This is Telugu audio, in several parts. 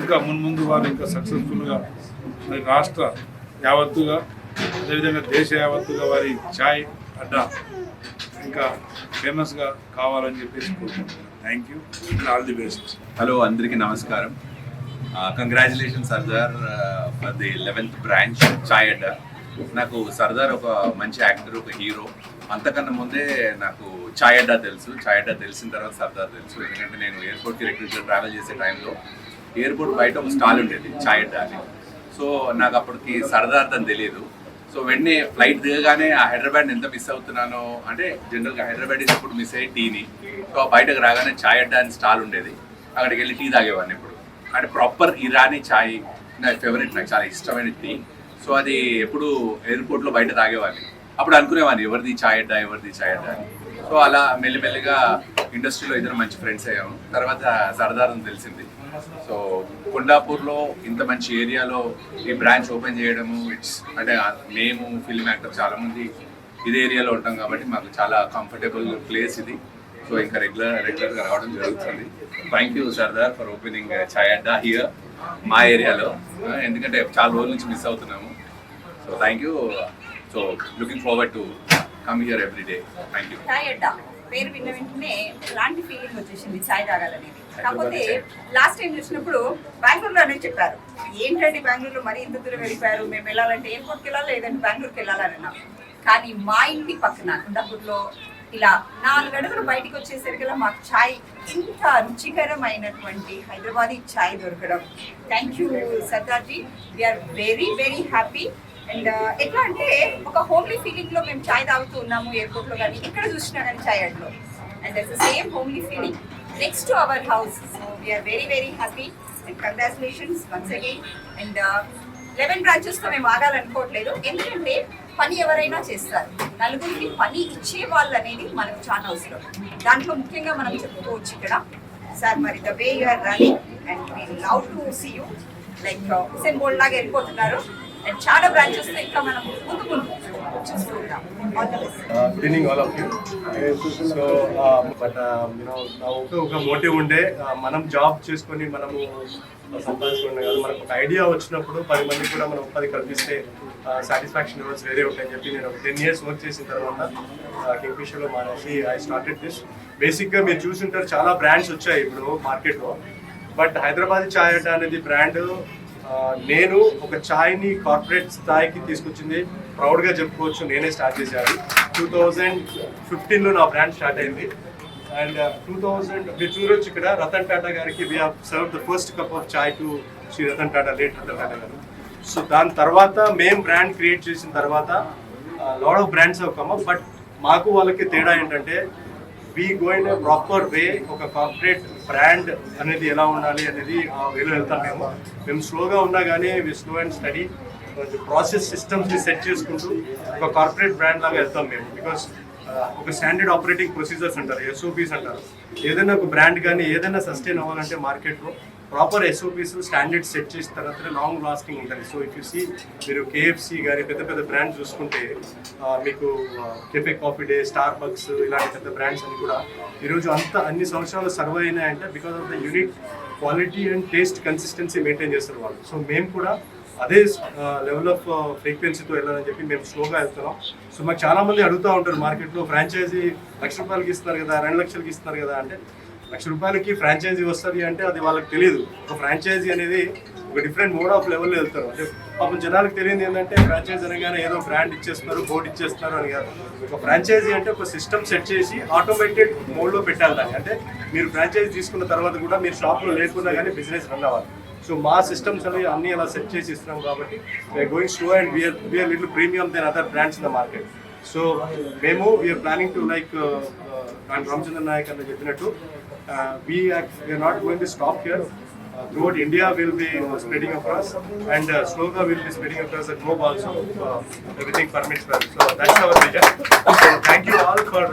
ఇంకా మున్ముందు వారు ఇంకా సక్సెస్ఫుల్గా మరి రాష్ట్ర యావత్తుగా అదేవిధంగా దేశ యావత్తుగా వారి ఛాయ్ అడ్డా ఇంకా ఫేమస్గా కావాలని చెప్పేసి కోరుకుంటున్నాను. Thank you, all the best. Hello, అందరికీ నమస్కారం. Congratulation Sardar for the 11th branch Chai Adda. నాకు సర్దార్ ఒక మంచి యాక్టర్, ఒక హీరో. అంతకన్నా ముందే నాకు ఛాయ్ అడ్డా తెలుసు. ఛాయ్ అడ్డా తెలిసిన తర్వాత సర్దార్ తెలుసు. ఎందుకంటే నేను ఎయిర్పోర్ట్కి రెగ్యులర్గా ట్రావెల్ చేసే టైంలో ఎయిర్పోర్ట్ బయట ఒక స్టాల్ ఉండేది ఛాయ్ అడ్డా అని. సో నాకు అప్పటికి సర్దార్ అని తెలియదు. సో వెంటనే ఫ్లైట్ దిగగానే ఆ హైదరాబాద్ ఎంత మిస్ అవుతున్నానో, అంటే జనరల్గా హైదరాబాద్ ఇప్పుడు మిస్ అయ్యి టీని. సో బయటకు రాగానే ఛాయ్ అడ్డా అని స్టాల్ ఉండేది, అక్కడికి వెళ్ళి టీ తాగేవాడిని. ఇప్పుడు అంటే ప్రాపర్ ఇరానీ ఛాయ్ నా ఫేవరెట్, నాకు చాలా ఇష్టమైన టీ. సో అది ఎప్పుడు ఎయిర్పోర్ట్లో బయట తాగేవాడిని. అప్పుడు అనుకునేవాడిని ఎవరిది ఛాయ్ అడ్డా, ఎవరిది ఛాయ్ అడ్డా అని. సో అలా మెల్లిమెల్లిగా ఇండస్ట్రీలో ఇద్దరు మంచి ఫ్రెండ్స్ అయ్యాము. తర్వాత సర్దార్ అని తెలిసింది. సో కొండాపూర్లో ఇంత మంచి ఏరియాలో ఈ బ్రాంచ్ ఓపెన్ చేయడము, ఇట్స్ అంటే మేము ఫిల్మ్ యాక్టర్ చాలామంది ఇదే ఏరియాలో ఉంటాం కాబట్టి మాకు చాలా కంఫర్టబుల్ ప్లేస్ ఇది. సో ఇంకా రెగ్యులర్గా రావడం జరుగుతుంది. Thank you Sardar for opening Chai Adda here మా ఏరియాలో, ఎందుకంటే చాలా రోజుల నుంచి మిస్ అవుతున్నాము. So thank you. So looking forward to come here every day. Thank you. Chai Adda పేరు విన్న వెంటనే ఎలాంటి ఫీలింగ్ వచ్చేసింది ఛాయ్ తాగాలనేది. కాకపోతే లాస్ట్ టైం చూసినప్పుడు బెంగళూరులో అనేది చెప్పారు, ఏంటంటే బెంగళూరులో మరీ ఇంత దూరం వెళ్ళిపోయారు, మేము వెళ్ళాలంటే ఎయిర్పోర్ట్కి వెళ్ళాలి లేదంటే బెంగళూరుకి వెళ్ళాలన్నా. కానీ మా ఇంటి పక్కన కొండాపూర్లో ఇలా 4 అడుగులు బయటకు వచ్చేసరికల్లా మాకు ఛాయ్ ఇంత రుచికరమైనటువంటి హైదరాబాదీ ఛాయ్ దొరకడం. Thank you Sardarji, we are very very happy. And ఎట్లా అంటే ఒక హోమ్లీ ఫీలింగ్లో మేము ఛాయ్ తాగుతూ ఉన్నాము ఎయిర్పోర్ట్లో కానీ, ఇక్కడ చూసినా కానీ ఛాయ్ అడ్లో. And that's the same homely feeling next to our house. So we're very very happy and congratulations once again. And 11 బ్రాంచెస్తో మేము ఆగాలనుకోవట్లేదు, ఎందుకంటే పని ఎవరైనా చేస్తారు, నలుగురికి పని ఇచ్చే వాళ్ళు అనేది మనకు చాలా అవసరం. దాంట్లో ముఖ్యంగా మనం చెప్పుకోవచ్చు ఇక్కడ సార్, మరి the way you are running and we love to see you like Usain Bolt లాగా వెళ్ళిపోతున్నారు. అండ్ చాలా బ్రాంచెస్ ఇంకా మనం ముందు చూస్తూ ఉంటాం. Good evening all of you. So but ఒక మోటివ్ ఉండే, మనం జాబ్ చేసుకొని మనము సంపాదించుకున్నాం కదా, మనకు ఒక ఐడియా వచ్చినప్పుడు 10 మందికి కూడా మనం ఉపాధి కల్పిస్తే సాటిస్ఫాక్షన్ లెవెల్స్ వేరే ఉంటాయని చెప్పి నేను ఒక 10 years వర్క్ చేసిన తర్వాత కింగ్ఫిషర్లో మానేసి ఐ స్టార్టెడ్ దిస్. బేసిక్గా మీరు చూసుంటారు చాలా బ్రాండ్స్ వచ్చాయి ఇప్పుడు మార్కెట్లో, బట్ హైదరాబాదీ ఛాయ్ అడ్డా అనేది బ్రాండ్ నేను ఒక ఛాయ్ని కార్పొరేట్ స్థాయికి తీసుకొచ్చింది ప్రౌడ్గా చెప్పుకోవచ్చు. నేనే స్టార్ట్ చేశాను. 2015లో నా బ్రాండ్ స్టార్ట్ అయింది. అండ్ 2000 మీరు చూడొచ్చు ఇక్కడ రతన్ టాటా గారికి we have serve the first cup of chai to Shri Ratan Tata, late Ratan Tata గారు. సో దాని తర్వాత మేము బ్రాండ్ క్రియేట్ చేసిన తర్వాత lot of brands have come up, but మాకు వాళ్ళకి తేడా ఏంటంటే we go in a proper way. ఒక కార్పొరేట్ బ్రాండ్ అనేది ఎలా ఉండాలి అనేది ఆ వేలో వెళ్తాం మేము స్లోగా ఉన్నా కానీ we slow and steady process సిస్టమ్స్ని సెట్ చేసుకుంటూ ఒక కార్పొరేట్ బ్రాండ్ లాగా వెళ్తాం మేము. బికాస్ ఒక స్టాండర్డ్ ఆపరేటింగ్ ప్రొసీజర్స్ అంటారు, SOPs అంటారు. ఏదైనా ఒక బ్రాండ్ కానీ ఏదైనా సస్టైన్ అవ్వాలంటే మార్కెట్లో ప్రాపర్ SOPs స్టాండర్డ్ సెట్ చేసిన తర్వాత లాంగ్ లాస్టింగ్ ఉంటుంది. సో ఇఫ్ యూ సీ మీరు KFC కానీ పెద్ద పెద్ద బ్రాండ్స్ చూసుకుంటే మీకు cafe coffee day, Starbucks ఇలాంటి పెద్ద బ్రాండ్స్ అన్ని కూడా ఈరోజు అన్ని సంవత్సరాలు సర్వ్ అయినాయంటే because of the unique quality and taste consistency maintain చేస్తారు వాళ్ళు. సో మేము కూడా అదే లెవెల్ ఆఫ్ ఫ్రీక్వెన్సీతో వెళ్ళాలని చెప్పి మేము స్లోగా వెళ్తున్నాం. సో మాకు చాలామంది అడుగుతూ ఉంటారు మార్కెట్లో, ఫ్రాంచైజీ ₹1,00,000 ఇస్తున్నారు కదా, ₹2,00,000 ఇస్తున్నారు కదా అంటే, ₹1,00,000 ఫ్రాంచైజీ వస్తుంది అంటే అది వాళ్ళకి తెలియదు. ఒక ఫ్రాంచైజీ అనేది ఒక డిఫరెంట్ మోడ్ ఆఫ్ లెవెల్లో వెళ్తారు. అంటే పాపం జనాలకు తెలియదు ఏంటంటే ఫ్రాంచైజీ అనగానే ఏదో బ్రాండ్ ఇచ్చేస్తున్నారు, బోర్డు ఇచ్చేస్తున్నారు అని కాదు. ఒక ఫ్రాంచైజీ అంటే ఒక సిస్టమ్ సెట్ చేసి ఆటోమేటెడ్ మోడ్లో పెట్టాలి దాన్ని. అంటే మీరు ఫ్రాంచైజీ తీసుకున్న తర్వాత కూడా మీరు షాప్లో లేకున్నా కానీ బిజినెస్ రన్ అవ్వాలి. సో మా సిస్టమ్స్ అవి అన్ని అలా సెట్ చేసి ఇస్తున్నాం కాబట్టి we're going slow and we're little premium then other brands in the market. So మేము we're planning to like Ramachandra Nayak అని చెప్పినట్టు we're not going to stop here. Throughout India will be spreading across, and slowly will be spreading across the globe also. Everything permits well. So that's our vision. So thank you all for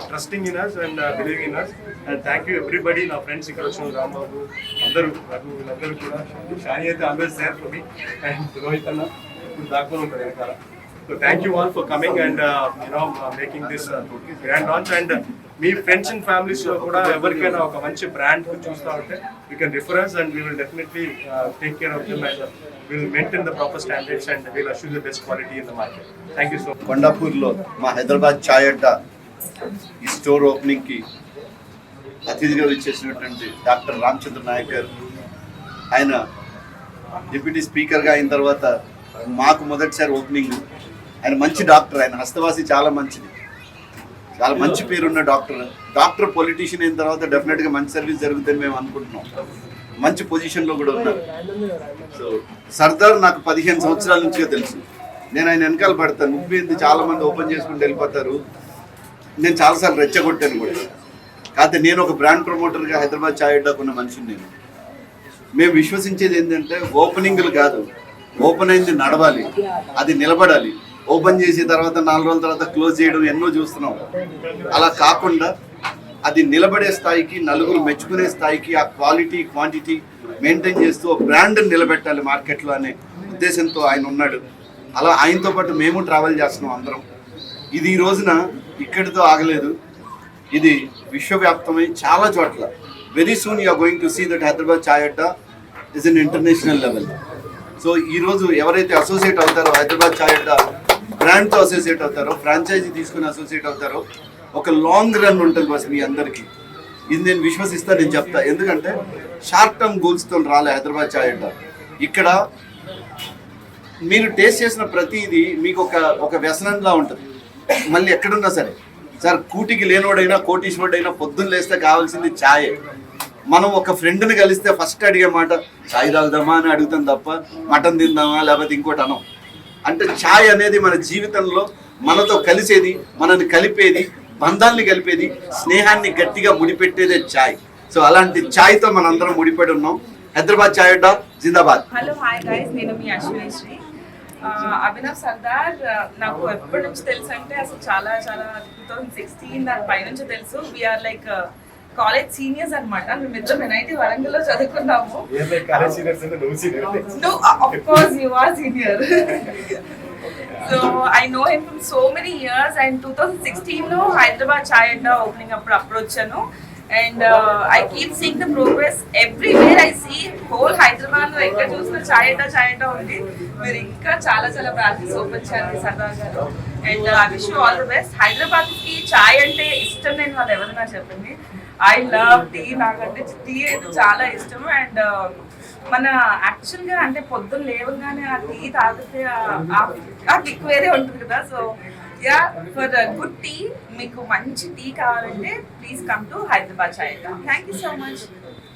trusting in us and believing in us. And thank you everybody, my friends, Ikarachnu, Ram Babu, Andaru, Raghu, Andaru kuda. Shani is always there for me, and Rohit Anna, backbone untadu venkala. So thank you all for coming and making this grand launch. And me friends and families లో కూడా ఎవరికైనా ఒక మంచి బ్రాండ్ చూస్తా ఉంటే you can refer us and we will definitely take care of them and we will maintain the proper standards and we will assure the best quality in the market. Thank you so much. కొండాపూర్లో మా హైదరాబాద్ చాయ్ అడ్డా ఈ స్టోర్ ఓపెనింగ్కి అతిథిగా వచ్చేసినటువంటి డాక్టర్ రామచంద్ర నాయక్ గారు, ఆయన డిప్యూటీ స్పీకర్గా అయిన తర్వాత మాకు మొదటిసారి ఓపెనింగ్. ఆయన మంచి డాక్టర్, ఆయన హస్తవాసి చాలా మంచిది, చాలా మంచి పేరున్న డాక్టర్ పొలిటీషియన్ అయిన తర్వాత డెఫినెట్గా మంచి సర్వీస్ జరుగుతుందని మేము అనుకుంటున్నాం. మంచి పొజిషన్లో కూడా ఉన్నారు. సో సర్దార్ నాకు 15 సంవత్సరాల నుంచిగా తెలుసు. నేను ఆయన వెనకాల పడతాను. నువ్వేంది చాలా మంది ఓపెన్ చేసుకుని వెళ్ళిపోతారు, నేను చాలాసార్లు రెచ్చగొట్టాను కూడా. కాకపోతే నేను ఒక బ్రాండ్ ప్రమోటర్గా హైదరాబాద్ చాయ్ అడ్డాకు ఉన్న మనిషిని. మేము విశ్వసించేది ఏంటంటే ఓపెనింగ్లు కాదు, ఓపెన్ అయింది నడవాలి, అది నిలబడాలి. ఓపెన్ చేసిన తర్వాత 4 రోజుల తర్వాత క్లోజ్ చేయడం ఎన్నో చూస్తున్నాం. అలా కాకుండా అది నిలబడే స్థాయికి, నలుగురు మెచ్చుకునే స్థాయికి ఆ క్వాలిటీ క్వాంటిటీ మెయింటైన్ చేస్తూ బ్రాండ్ నిలబెట్టాలి మార్కెట్లో అనే ఉద్దేశంతో ఆయన ఉన్నాడు. అలా ఆయనతో పాటు మేము ట్రావెల్ చేస్తున్నాం అందరం. ఇది ఈ రోజున ఇక్కడితో ఆగలేదు, ఇది విశ్వవ్యాప్తమై చాలా చోట్ల very soon you are going to see that Hyderabad Chai Adda is an international level. So ఈరోజు ఎవరైతే అసోసియేట్ అవుతారో, హైదరాబాద్ చాయ్ అడ్డా బ్రాండ్తో అసోసియేట్ అవుతారో, ఫ్రాంచైజీ తీసుకుని అసోసియేట్ అవుతారో, ఒక లాంగ్ రన్ ఉంటుంది బస్ మీ అందరికీ. ఇది నేను విశ్వసిస్తా, నేను చెప్తా. ఎందుకంటే షార్ట్ టర్మ్ గోల్స్తో రాలే హైదరాబాద్ చాయ్ అడ్డా. ఇక్కడ మీరు టేస్ట్ చేసిన ప్రతిదీ మీకు ఒక వ్యసనంలా ఉంటుంది. మళ్ళీ ఎక్కడున్నా సరే, సార్ కూటికి లేనోడైనా కోటీశ్వరుడైనా పొద్దున్న లేస్తే కావాల్సింది ఛాయే. మనం ఒక ఫ్రెండ్ని కలిస్తే ఫస్ట్ అడిగే మాట ఛాయ్ తాగుదామా అని అడుగుతాం తప్ప మటన్ తిందామా లేకపోతే ఇంకోటి అనం. అంటే ఛాయ్ అనేది మన జీవితంలో మనతో కలిసేది, మనల్ని కలిపేది, బంధాన్ని కలిపేది, స్నేహాన్ని గట్టిగా ముడిపెట్టేదే ఛాయ్. సో అలాంటి ఛాయ్తో మనందరం ముడిపడి ఉన్నాం. హైదరాబాద్ చాయ్ అడ్డా జిందాబాద్. హలో హాయ్ గైస్, నేను మీ అశ్విని శ్రీ. అభినవ్ సర్దార్ నాకు ఎప్పటి నుంచి తెలుసు అంటే అసలు చాలా 2016 దాని పైనుంచి తెలుసు. వీఆర్ లైక్ కాలేజ్ సీనియర్స్ అనమాట. మేమిద్దరం NIT వరంగల్లో చదువుకున్నాము. No, of course you are senior. So I know him from so many years, and 2016 లో హైదరాబాద్ చాయ్ అడ్డా ఓపెనింగ్ అప్పుడు అప్రోచ్ అయ్యాను. And I keep seeing the progress everywhere I see. Whole Hyderabad లో ఎక్కడ చూసినా చాయ్ అడ్డా ఉంది. మీరు ఇంకా చాలా బ్రాంచెస్ ఓపెన్ చేయాలి సర్దార్ గారు. And I wish you all the best. Hyderabad కి చాయ్ అంటే ఇష్టం లేని వాళ్ళు ఎవరైనా చెప్పండి. ఐ లవ్ టీ, నాకంటే టీ అయితే చాలా ఇష్టం. అండ్ మన యాక్చువల్గా అంటే పొద్దున్న లేవగానే ఆ టీ తాగితే ఆ కిక్ వేరే ఉంటుంది కదా. So yeah, for good tea, మీకు మంచి టీ కావాలంటే please come to Hyderabad Chai Adda. Thank you so much.